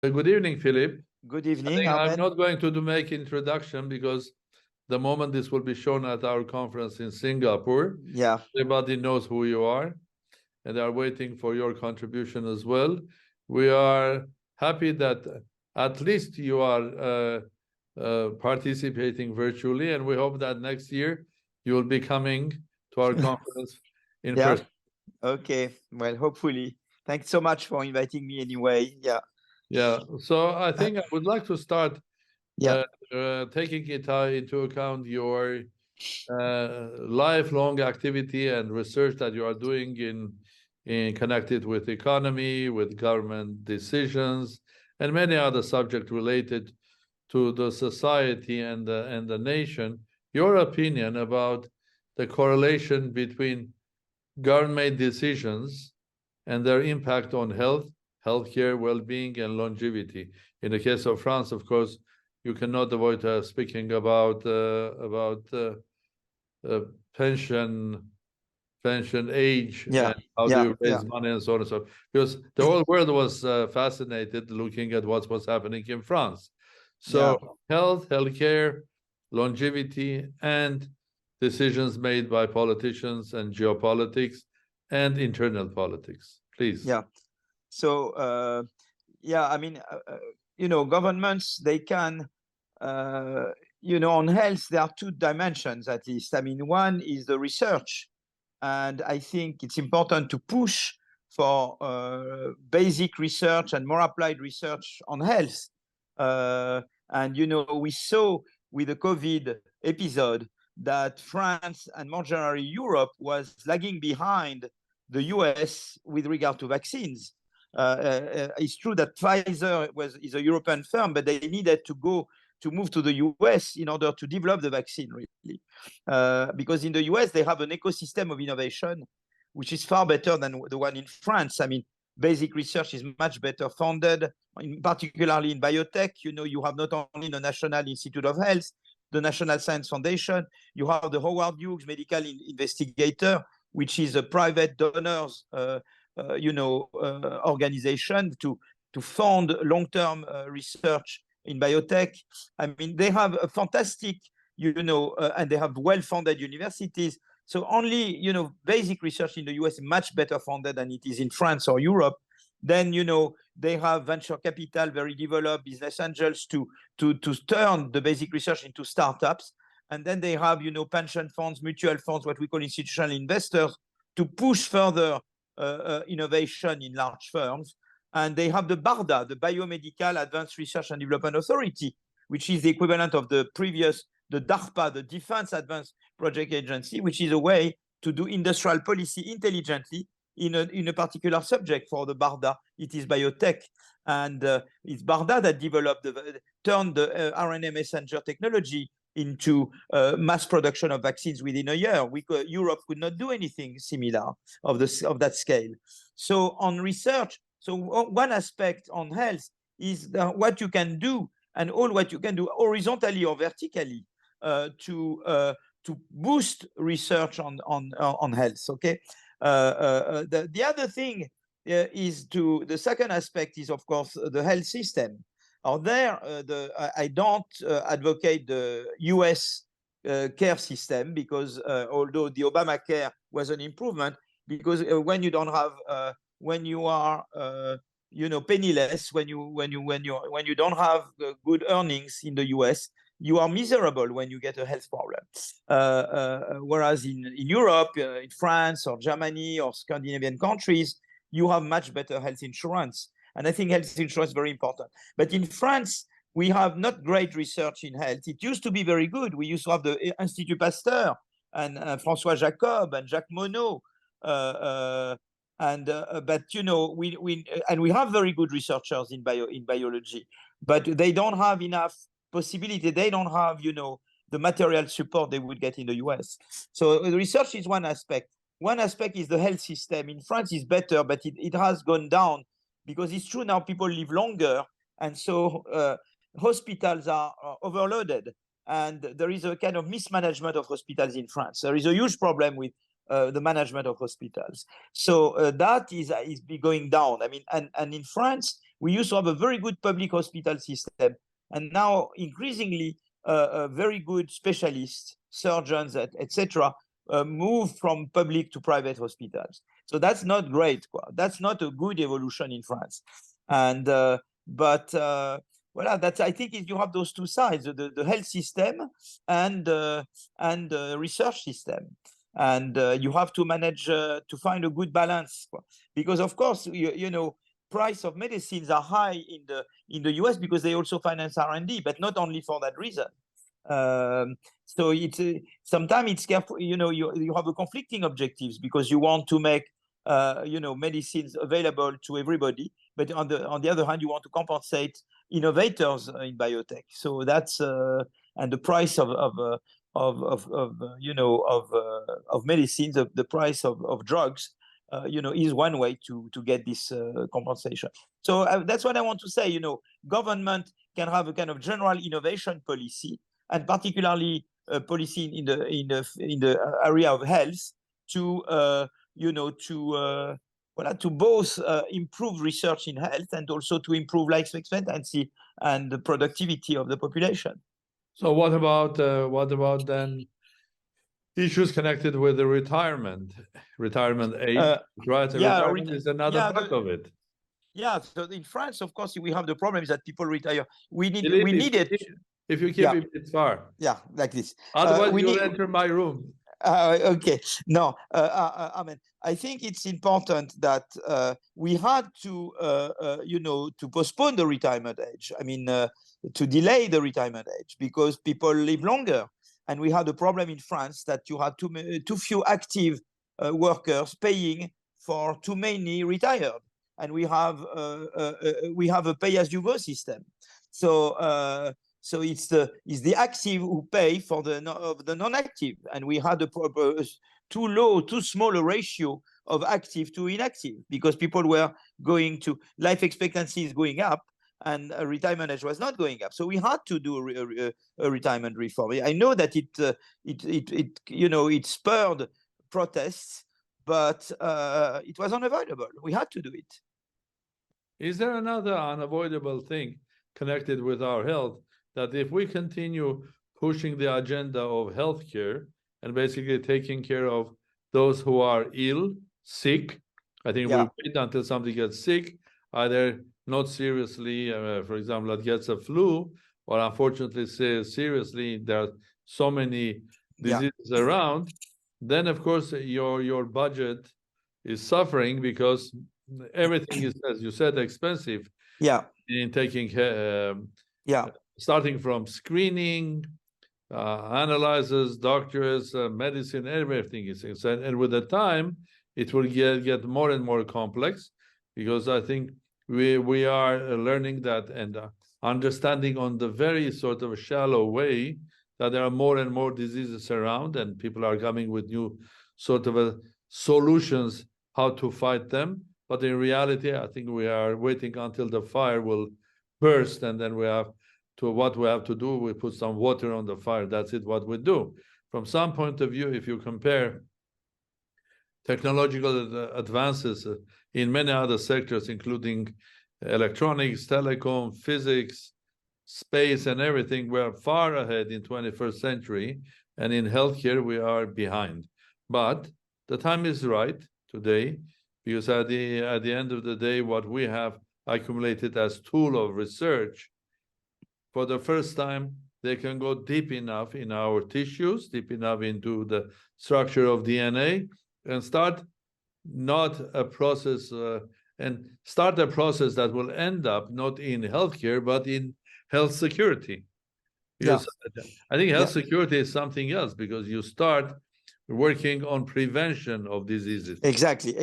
Good evening, Philippe. Good I evening, think I'm Armen. not going to make introduction because the moment this will be shown at our conference in Singapore, Yeah, everybody knows who you are, and they are waiting for your contribution as well. We are happy that at least you are participating virtually, and we hope that next year you will be coming to our conference in yeah. person. Okay. Well, hopefully. Thanks so much for inviting me anyway. Yeah. Yeah. So I think I would like to start Yeah. taking it into account your lifelong activity and research that you are doing in connected with economy, with government decisions, and many other subjects related to the society and the nation. Your opinion about the correlation between government decisions and their impact on health, healthcare, well-being, and longevity. In the case of France, of course, you cannot avoid speaking about pension age Yeah. and how do Yeah. you Yeah. raise money and so on and so on. Because the whole world was fascinated looking at what was happening in France. Yeah. So health, healthcare, longevity, and decisions made by politicians and geopolitics and internal politics. Please. Yeah. So, yeah, I mean, governments, they can, on health, there are two dimensions at least. I mean, one is the research. And I think it's important to push for basic research and more applied research on health. And, we saw with the COVID episode that France and more generally Europe was lagging behind the US with regard to vaccines. It's true that Pfizer is a European firm, but they needed to move to the US in order to develop the vaccine, really. Because in the US, they have an ecosystem of innovation, which is far better than the one in France. I mean, basic research is much better funded, particularly in biotech. You have not only the National Institute of Health, the National Science Foundation, you have the Howard Hughes Medical Investigator, which is a private donors organization to fund long-term research in biotech. I mean, they have a fantastic, and they have well-funded universities. So only, basic research in the US is much better funded than it is in France or Europe. Then, they have venture capital, very developed business angels to turn the basic research into startups. And then they have, pension funds, mutual funds, what we call institutional investors, to push further innovation in large firms. And they have the BARDA, the Biomedical Advanced Research and Development Authority, which is the equivalent of the DARPA, the Defense Advanced Project Agency, which is a way to do industrial policy intelligently in a particular subject. For the BARDA, it is biotech. And it's BARDA that turned the RNA messenger technology into mass production of vaccines within a year. Europe could not do anything similar of that scale. So on research, so one aspect on health is what you can do, and all what you can do horizontally or vertically to boost research on health. Okay. The other thing the second aspect is, of course, the health system. I don't advocate the US care system, because although the Obamacare was an improvement, because when you don't have, when you are, penniless, when you don't have good earnings in the US, you are miserable when you get a health problem. Whereas in Europe, in France or Germany or Scandinavian countries, you have much better health insurance. And I think health insurance is very important. But in France, we have not great research in health. It used to be very good. We used to have the Institut Pasteur and François Jacob and Jacques Monod. But we have very good researchers in biology, but they don't have enough possibility. They don't have the material support they would get in the US. So the research is one aspect. One aspect is the health system. In France, is better, but it has gone down, because it's true now people live longer, and so hospitals are overloaded, and there is a kind of mismanagement of hospitals in France. There is a huge problem with the management of hospitals. So that is going down. I mean, and in France, We used to have a very good public hospital system, and now increasingly very good specialists, surgeons, etc., move from public to private hospitals. So that's not great. That's not a good evolution in France. And well, that's, I think you have those two sides: the health system and the research system. And you have to manage to find a good balance, because of course you know, price of medicines are high in the US because they also finance R&D, but not only for that reason. So it's sometimes it's careful, you know, you have a conflicting objectives because you want to make you know, medicines available to everybody, but on the other hand you want to compensate innovators in biotech. So that's and the price of you know, of medicines, the price of drugs, you know, is one way to get this compensation. So that's what I want to say. You know, government can have a kind of general innovation policy, and particularly policy in the area of health, to you know, to both improve research in health and also to improve life expectancy and the productivity of the population. So what about then issues connected with the retirement age, right? Yeah, Retirement is another part of it. Yeah, so in France, of course, we have the problem is that people retire. We need it. If you keep it far. Yeah, like this. Otherwise, you'll enter my room. Okay. No, I mean, I think it's important that we had to, you know, to postpone the retirement age. I mean, to delay the retirement age because people live longer. And we had a problem in France that you had too few active workers paying for too many retired. And we have a pay-as-you-go system. So so it's the active who pay for the non-active, and we had too small a ratio of active to inactive because people were going to, life expectancy is going up and retirement age was not going up. So we had to do a retirement reform. I know that it you know, it spurred protests, but it was unavoidable. We had to do it. Is there another unavoidable thing connected with our health, that if we continue pushing the agenda of healthcare and basically taking care of those who are ill, sick, I think we wait until somebody gets sick, either not seriously, for example, that gets a flu, or unfortunately seriously, there are so many diseases around, then of course your budget is suffering because everything is, as you said, expensive. In taking care, starting from screening, analyzers, doctors, medicine, everything is insane. And with the time, it will get more and more complex, because I think we are learning that and understanding on the very sort of shallow way that there are more and more diseases around, and people are coming with new sort of solutions how to fight them. But in reality, I think we are waiting until the fire will burst, and then what we have to do, we put some water on the fire. That's it, what we do. From some point of view, if you compare technological advances in many other sectors, including electronics, telecom, physics, space, and everything, we are far ahead in 21st century, and in healthcare, we are behind. But the time is right today, because at the end of the day, what we have accumulated as tool of research, for the first time, they can go deep enough in our tissues, deep enough into the structure of DNA, and start not a process, and start a process that will end up not in healthcare, but in health security. Because I think health security is something else, because you start working on prevention of diseases. Exactly.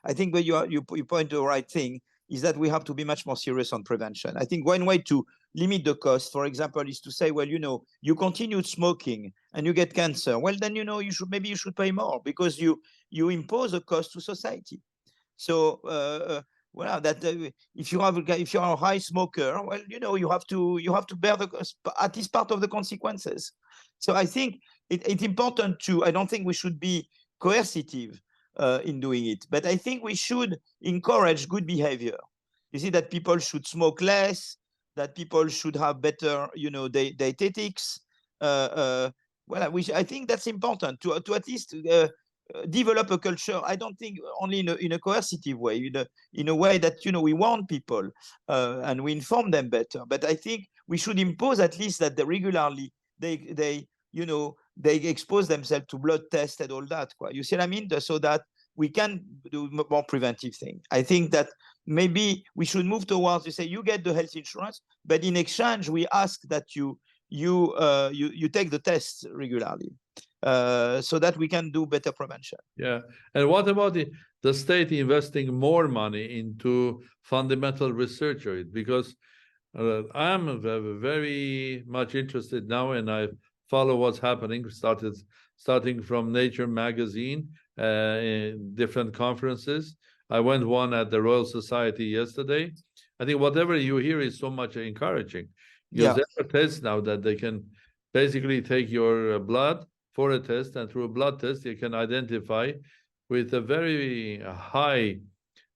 I think when you point to the right thing is that we have to be much more serious on prevention. I think one way to limit the cost, for example, is to say, well, you know, you continue smoking and you get cancer. Well, then, you know, you should pay more, because you impose a cost to society. So, well, that if you're a high smoker, well, you know, you have to bear at least part of the consequences. So I think it's important to, I don't think we should be coercive in doing it, but I think we should encourage good behavior. You see that people should smoke less, that people should have better, dietetics. Well, I think that's important to at least develop a culture. I don't think only in a coercive way, in a way that we warn people and we inform them better. But I think we should impose at least that they regularly they expose themselves to blood tests and all that. You see what I mean? So that we can do more preventive things. I think that maybe we should move towards, you say you get the health insurance, but in exchange we ask that you take the tests regularly, so that we can do better prevention. Yeah. And what about the state investing more money into fundamental research? Because I'm very much interested now, and I follow what's happening, starting from Nature magazine, in different conferences. I went one at the Royal Society yesterday. I think whatever you hear is so much encouraging. Because there are tests now that they can basically take your blood for a test, and through a blood test, you can identify with a very high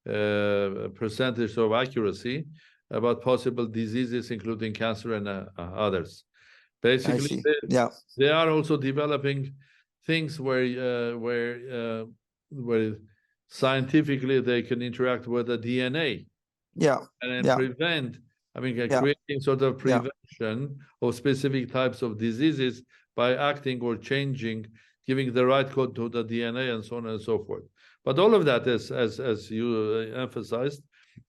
percentage of accuracy about possible diseases, including cancer and others. Basically, they are also developing things where scientifically they can interact with the DNA. And then prevent, creating sort of prevention of specific types of diseases by acting or changing, giving the right code to the DNA and so on and so forth. But all of that is, as you emphasized,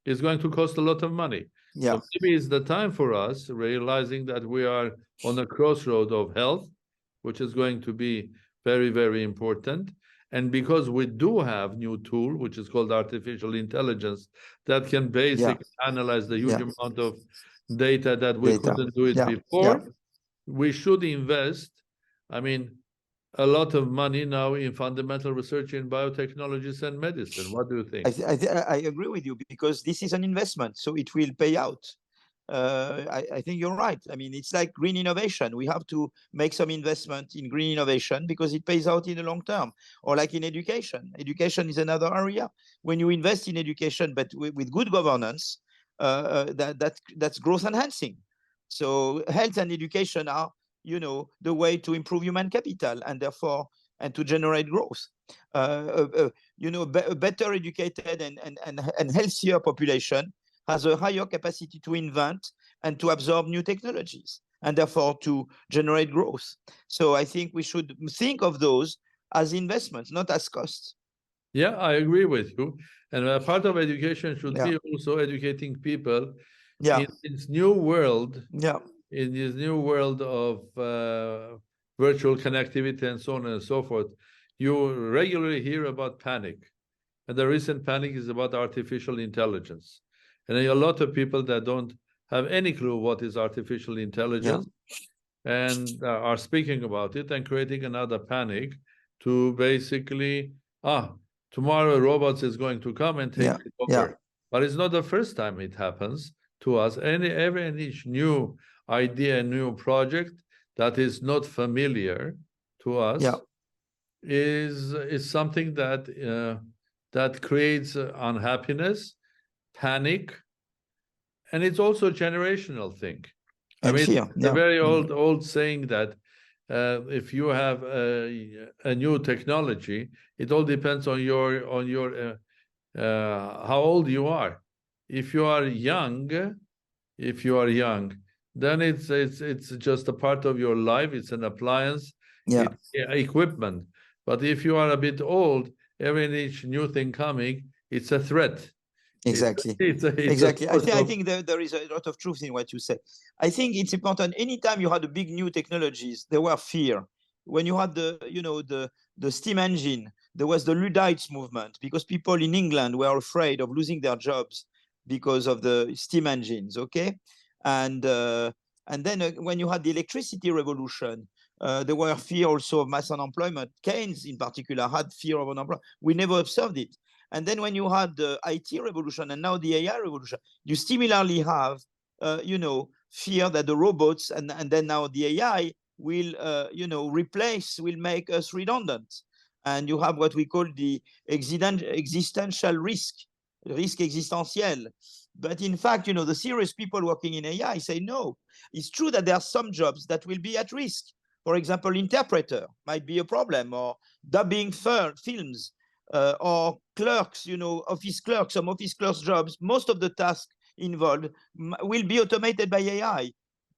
is going to cost a lot of money. So maybe it's the time for us, realizing that we are on a crossroad of health, which is going to be very, very important. And because we do have new tool, which is called artificial intelligence, that can basically analyze the huge amount of data that we couldn't do it before, we should invest, a lot of money now in fundamental research in biotechnologies and medicine. What do you think? I agree with you, because this is an investment, so it will pay out. I think you're right. It's like green innovation. We have to make some investment in green innovation because it pays out in the long term. Or like in education. Education is another area. When you invest in education, but with good governance, that's growth enhancing. So health and education are, the way to improve human capital and therefore to generate growth. A better educated and healthier population has a higher capacity to invent and to absorb new technologies and therefore to generate growth. So I think we should think of those as investments, not as costs. Yeah, I agree with you. And a part of education should be also educating people in this new world. In this new world of virtual connectivity and so on and so forth, you regularly hear about panic. And the recent panic is about artificial intelligence. And there are a lot of people that don't have any clue what is artificial intelligence and are speaking about it and creating another panic to basically, tomorrow robots is going to come and take it over. But it's not the first time it happens to us. Each new idea, new project that is not familiar to us is something that creates unhappiness, panic, and it's also a generational thing. It's a very old saying that if you have a new technology, it all depends on your how old you are. If you are young, then it's just a part of your life. It's an appliance, equipment. But if you are a bit old, each new thing coming, it's a threat. Exactly. Exactly. I think there is a lot of truth in what you say. I think it's important. Anytime you had a big new technologies, there were fear. When you had the steam engine, there was the Luddites movement because people in England were afraid of losing their jobs because of the steam engines. Okay. And then when you had the electricity revolution, there were fear also of mass unemployment. Keynes, in particular, had fear of unemployment. We never observed it. And then when you had the IT revolution and now the AI revolution, you similarly have, fear that the robots and then now the AI will, will make us redundant. And you have what we call the existential risk existentiel, But in fact, the serious people working in AI say no. It's true that there are some jobs that will be at risk. For example, interpreter might be a problem, or dubbing films, or clerks, office clerks, some office clerks jobs. Most of the tasks involved will be automated by AI,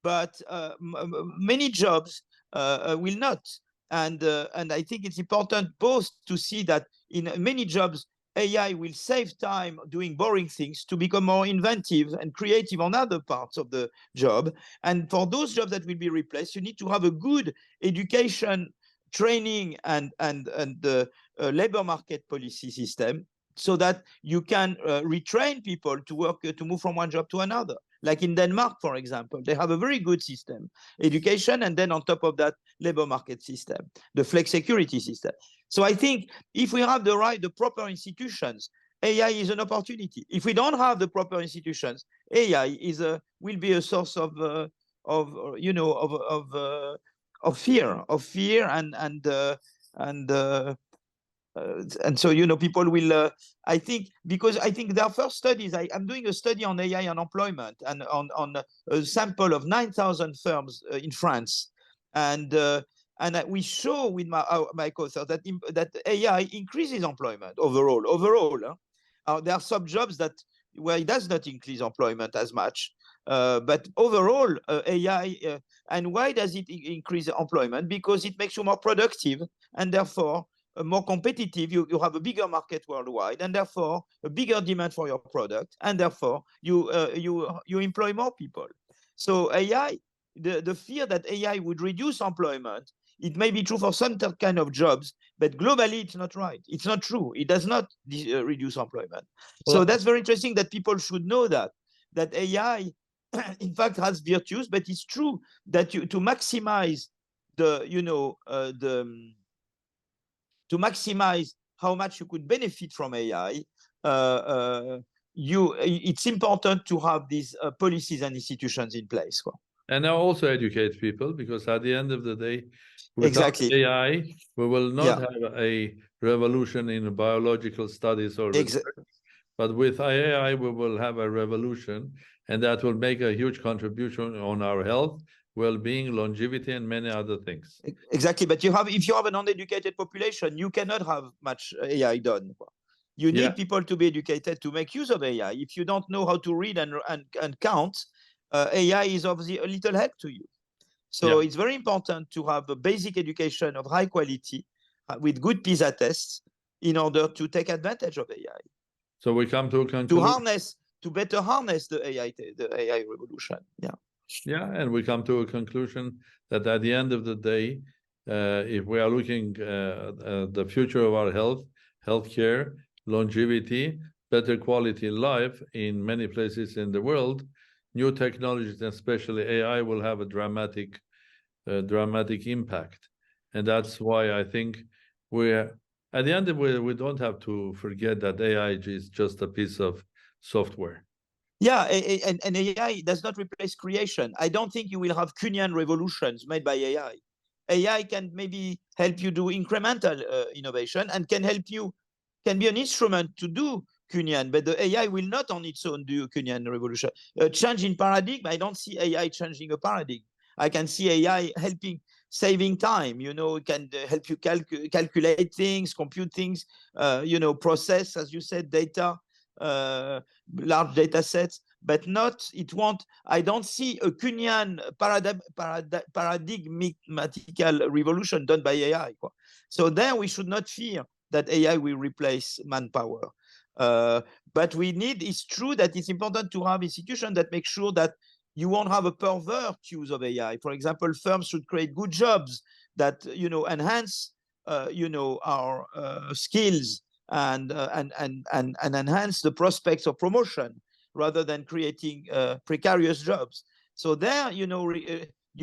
but many jobs will not. And I think it's important both to see that in many jobs, AI will save time doing boring things to become more inventive and creative on other parts of the job. And for those jobs that will be replaced, you need to have a good education, training, and the labor market policy system, so that you can retrain people to work, to move from one job to another. Like in Denmark, for example, they have a very good system, education, and then on top of that, labor market system, the flex security system. So I think if we have the proper institutions, AI is an opportunity. If we don't have the proper institutions, AI will be a source of fear, and so people will I think, because I think their first studies, I'm doing a study on AI unemployment, and on a sample of 9,000 firms in France, and we show with my co-author that AI increases employment overall. There are some jobs where it does not increase employment as much, but overall AI, and why does it increase employment? Because it makes you more productive, and therefore more competitive. You have a bigger market worldwide, and therefore a bigger demand for your product, and therefore you employ more people. So AI, the fear that AI would reduce employment, it may be true for some kind of jobs, but globally it's not right. It's not true. It does not reduce employment. So that's very interesting, that people should know that AI in fact has virtues, but it's true that to maximize to maximize how much you could benefit from AI, it's important to have these policies and institutions in place. And now also educate people, because at the end of the day, without Exactly. AI, we will not have a revolution in biological studies or research. But with AI, we will have a revolution, and that will make a huge contribution on our health, well-being, longevity, and many other things. Exactly. But if you have an uneducated population, you cannot have much AI done. You need people to be educated to make use of AI. If you don't know how to read and count, AI is obviously a little help to you. So it's very important to have a basic education of high quality with good PISA tests in order to take advantage of AI. So we come to a conclusion. To better harness the AI revolution. Yeah, and we come to a conclusion that at the end of the day, if we are looking at the future of our healthcare, longevity, better quality life in many places in the world, new technologies, especially AI, will have a dramatic impact. And that's why I think at the end of it, we don't have to forget that AI is just a piece of software. Yeah, and AI does not replace creation. I don't think you will have Kuhnian revolutions made by AI. AI can maybe help you do incremental innovation, and can be an instrument to do Kuhnian, but the AI will not on its own do Kuhnian revolution. Change in paradigm, I don't see AI changing a paradigm. I can see AI saving time, it can help you calculate things, compute things, process, as you said, data, large data sets, but I don't see a Kuhnian paradigmatical revolution done by AI. So there we should not fear that AI will replace manpower. But it's true that it's important to have institutions that make sure that you won't have a perverse use of AI. For example, firms should create good jobs that enhance our skills and enhance the prospects of promotion, rather than creating precarious jobs. So there, you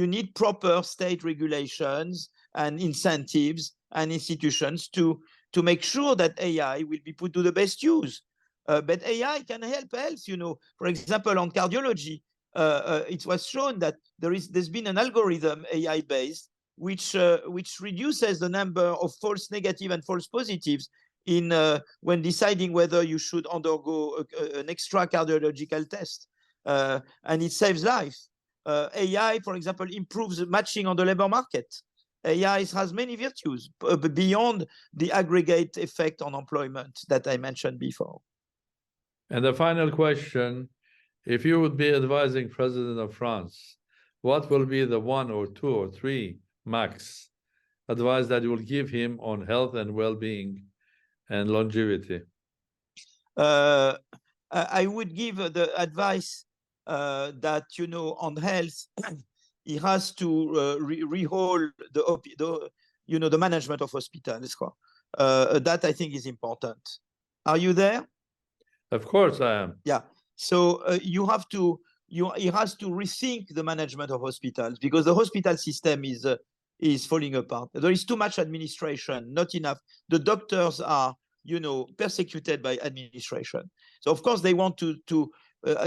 need proper state regulations and incentives and institutions to make sure that AI will be put to the best use. But AI can help else. For example, on cardiology, it was shown that there's been an algorithm, AI-based, which reduces the number of false negative and false positives when deciding whether you should undergo an extra cardiological test, and it saves life. AI, for example, improves matching on the labor market. AI has many virtues beyond the aggregate effect on employment that I mentioned before. And the final question, if you would be advising President of France, what will be the 1 or 2 or 3 max advice that you will give him on health and well-being and longevity? I would give the advice that, you know, on health, he has to rehaul the management of hospitals. That I think is important. Are you there? Of course I am. Yeah. So he has to rethink the management of hospitals, because the hospital system is falling apart. There is too much administration, not enough. The doctors are, you know, persecuted by administration. So of course they want to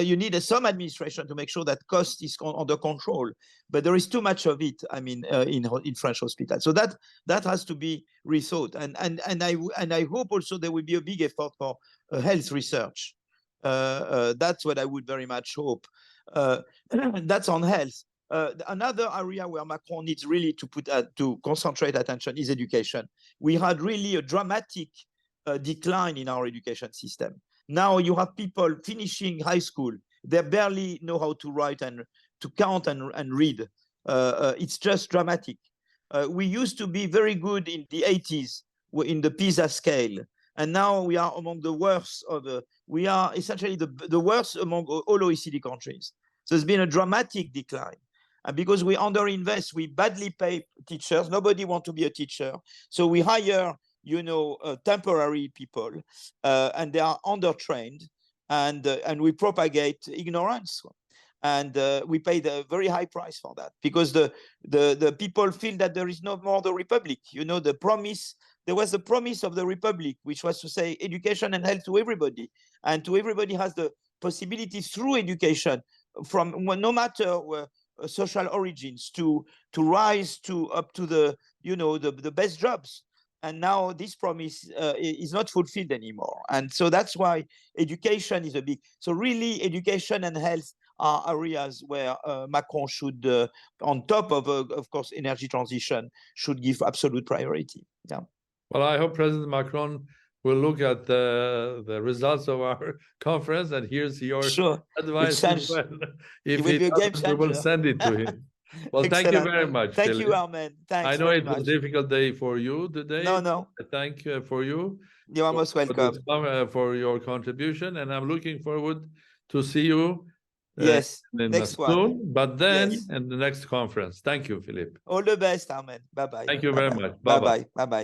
you need some administration to make sure that cost is under control, but there is too much of it, I mean, in French hospitals. So that has to be rethought, and I hope also there will be a big effort for health research. That's what I would very much hope. That's on health. Another area where Macron needs really to concentrate attention is education. We had really a dramatic decline in our education system. Now you have people finishing high school, they barely know how to write and to count and read. It's just dramatic. We used to be very good in the 80s in the PISA scale, and now we are among the worst we are essentially the worst among all OECD countries. So there's been a dramatic decline. And because we underinvest, we badly pay teachers. Nobody wants to be a teacher. So we hire, you know, temporary people, and they are undertrained, and we propagate ignorance, and we pay the very high price for that, because the people feel that there is no more the republic. You know, there was the promise of the republic, which was to say education and health to everybody, and to everybody has the possibility through education, from no matter social origins, to rise up to the, you know, the best jobs. And now this promise is not fulfilled anymore. And so that's why education is so really education and health are areas where Macron should, on top of course, energy transition, should give absolute priority. Yeah. Well, I hope President Macron will look at the results of our conference, and here's your advice as well. If he doesn't, we will send it to him. Well, thank you very much. Thank Philippe. you, Armen. Thanks. I know it was a difficult day for you today. No. Thank you for you. You are most welcome. For your contribution, and I'm looking forward to see you. Yes, next soon, but then in the next conference. Thank you, Philippe. All the best, Armen. Bye-bye. Thank you very much. Bye-bye. Bye-bye.